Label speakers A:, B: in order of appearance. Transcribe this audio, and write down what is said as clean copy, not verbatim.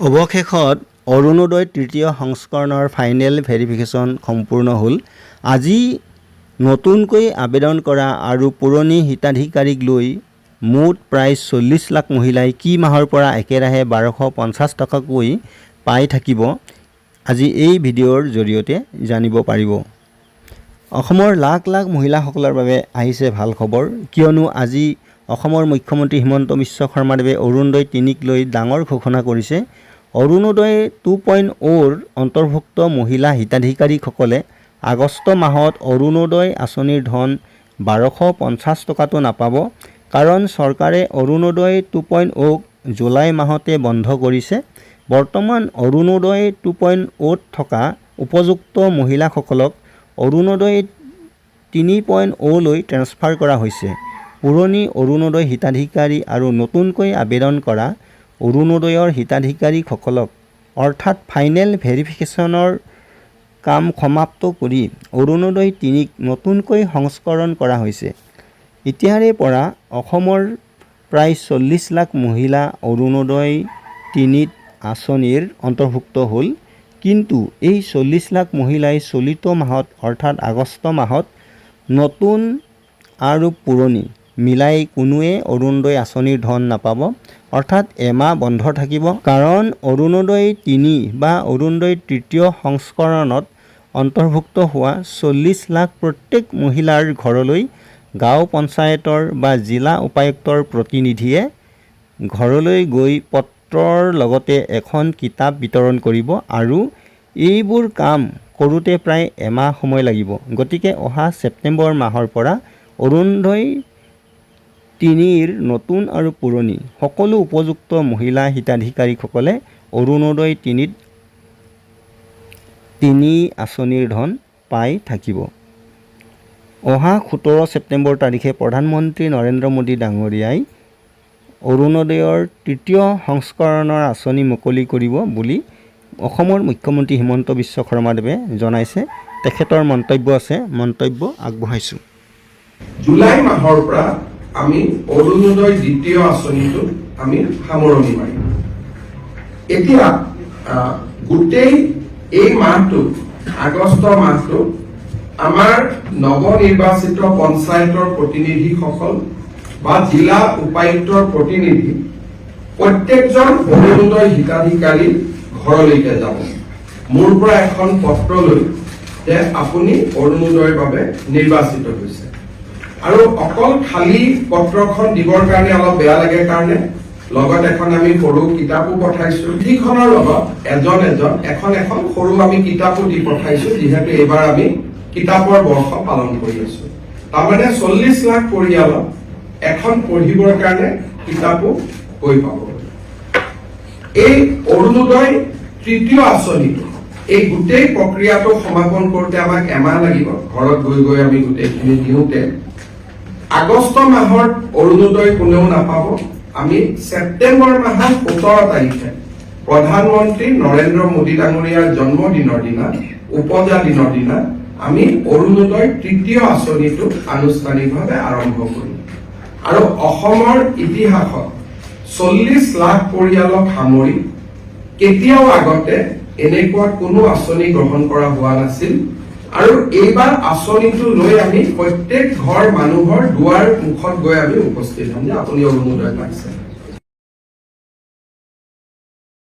A: অৱশেষত অৰুণোদয় তৃতীয় সংস্কৰণৰ ফাইনেল ভেৰিফিকেশ্যন সম্পূৰ্ণ হ'ল। আজি নতুনকৈ আবেদন কৰা আৰু পুৰণি হিতাধিকাৰীক লৈ মুঠ প্ৰায় 40 লাখ মহিলাই কি মাহৰ পৰা একেৰাহে 1250 টকাকৈ পাই থাকিব, আজি এই ভিডিঅ'ৰ জৰিয়তে জানিব পাৰিব। অসমৰ লাখ লাখ মহিলাসকলৰ বাবে আহিছে ভাল খবৰ, কিয়নো আজি অসমৰ মুখ্যমন্ত্ৰী হিমন্ত বিশ্ব শৰ্মাদেৱে অৰুণোদয় 3ক লৈ ডাঙৰ ঘোষণা কৰিছে। অৰুণোদয় 2.0ৰ অন্তৰ্ভুক্ত মহিলা হিতাধিকাৰীসকলে আগষ্ট মাহত অৰুণোদয় আঁচনিৰ ধন 1250 টকাটো নাপাব, কাৰণ চৰকাৰে অৰুণোদয় 2.0ক জুলাই মাহতে বন্ধ কৰিছে। বৰ্তমান অৰুণোদয় 2.0ত থকা উপযুক্ত মহিলাসকলক অৰুণোদয় 3.0লৈ ট্ৰেন্সফাৰ কৰা হৈছে। পুৰণি অৰুণোদয় হিতাধিকাৰী আৰু নতুনকৈ আবেদন কৰা অৰুণোদয়ৰ হিতাধিকাৰীসকলক অৰ্থাৎ ফাইনেল ভেৰিফিকেশ্যনৰ কাম সমাপ্ত কৰি অৰুণোদয় 3ক নতুনকৈ সংস্কৰণ কৰা হৈছে। এতিয়াৰে পৰা অসমৰ প্ৰায় 40 লাখ মহিলা অৰুণোদয় 3 আঁচনিৰ অন্তৰ্ভুক্ত হ'ল। কিন্তু এই 40 লাখ মহিলাই চলিত মাহত অৰ্থাৎ আগষ্ট মাহত নতুন আৰু পুৰণি মিলাই কোনোৱে অৰুণোদয় আঁচনিৰ ধন নাপাব, অৰ্থাৎ এমাহ বন্ধ থাকিব। কাৰণ অৰুণোদয় 3 বা অৰুণোদয় তৃতীয় সংস্কৰণত অন্তৰ্ভুক্ত হোৱা 40 লাখ প্ৰত্যেক মহিলাৰ ঘৰলৈ গাঁও পঞ্চায়তৰ বা জিলা উপায়ুক্তৰ প্ৰতিনিধিয়ে ঘৰলৈ গৈ পত্ৰৰ লগতে এখন কিতাপ বিতৰণ কৰিব আৰু এইবোৰ কাম কৰোঁতে প্ৰায় এমাহ সময় লাগিব। গতিকে অহা ছেপ্টেম্বৰ মাহৰ পৰা অৰুণোদয় 3ৰ নতুন আৰু পুৰণি সকলো উপযুক্ত মহিলা হিতাধিকাৰীসকলে অৰুণোদয় 3ত 3 আঁচনিৰ ধন পাই থাকিব। অহা 17 ছেপ্টেম্বৰ তাৰিখে প্ৰধানমন্ত্ৰী নৰেন্দ্ৰ মোদী ডাঙৰীয়াই অৰুণোদয়ৰ তৃতীয় সংস্কৰণৰ আঁচনি মুকলি কৰিব বুলি অসমৰ মুখ্যমন্ত্ৰী হিমন্ত বিশ্ব শৰ্মাদেৱে জনাইছে। তেখেতৰ মন্তব্য আছে, মন্তব্য আগবঢ়াইছোঁ।
B: জুলাই মাহৰ পৰা আমি অৰুণোদয় দ্বিতীয় আঁচনিটো আমি সামৰণি মাৰিম। এতিয়া গোটেই এই মাহটো আগষ্ট মাহটো আমাৰ নৱনিৰ্বাচিত পঞ্চায়তৰ প্ৰতিনিধিসকল বা জিলা উপায়ুক্তৰ প্ৰতিনিধি প্ৰত্যেকজন অৰুণোদয় হিতাধিকাৰীৰ ঘৰলৈকে যাব। মোৰ পৰা এখন পত্ৰ লৈ যে আপুনি অৰুণোদয়ৰ বাবে নিৰ্বাচিত হৈছে। আৰু অকল খালী পত্ৰখন দিবৰ কাৰণে অলপ বেয়া লাগে কাৰণে লগত এখন আমি সৰু কিতাপো পঠাইছো। সিখনৰ লগত এখন সৰু আমি কিতাপো দি পঠাইছো, যিহেতু এইবাৰ আমি কিতাপৰ বৰ্ষ পালন কৰি আছো। তাৰমানে 40 লাখ পৰিয়ালক এখন পঢ়িবৰ কাৰণে কিতাপো গৈ পাব। এই অৰুণোদয় তৃতীয় আঁচনিটো এই গোটেই প্ৰক্ৰিয়াটো সমাপন কৰোঁতে আমাক এমাহ লাগিব। ঘৰত গৈ গৈ আমি গোটেইখিনি দিওঁতে আগষ্ট মাহত অৰুণোদয় কোনেও নাপাব। আমি ছেপ্টেম্বৰ মাহৰ 17 তাৰিখে প্ৰধানমন্ত্ৰী নৰেন্দ্ৰ মোদী ডাঙৰীয়াৰ জন্মদিনৰ দিনা, উপজা দিনৰ দিনা আমি অৰুণোদয় তৃতীয় আঁচনিটো আনুষ্ঠানিকভাৱে আৰম্ভ কৰিম। আৰু অসমৰ ইতিহাসত 40 লাখ পৰিয়ালক সামৰি কেতিয়াও আগতে এনেকুৱা কোনো আঁচনি গ্ৰহণ কৰা হোৱা নাছিল। আৰু এইবাৰ আঁচনিটো লৈ আমি প্ৰত্যেক ঘৰ মানুহৰ দুৱাৰ মুখত গৈ আমি উপস্থিত হ'ম যে আপুনি অৰুণোদয় পাইছে।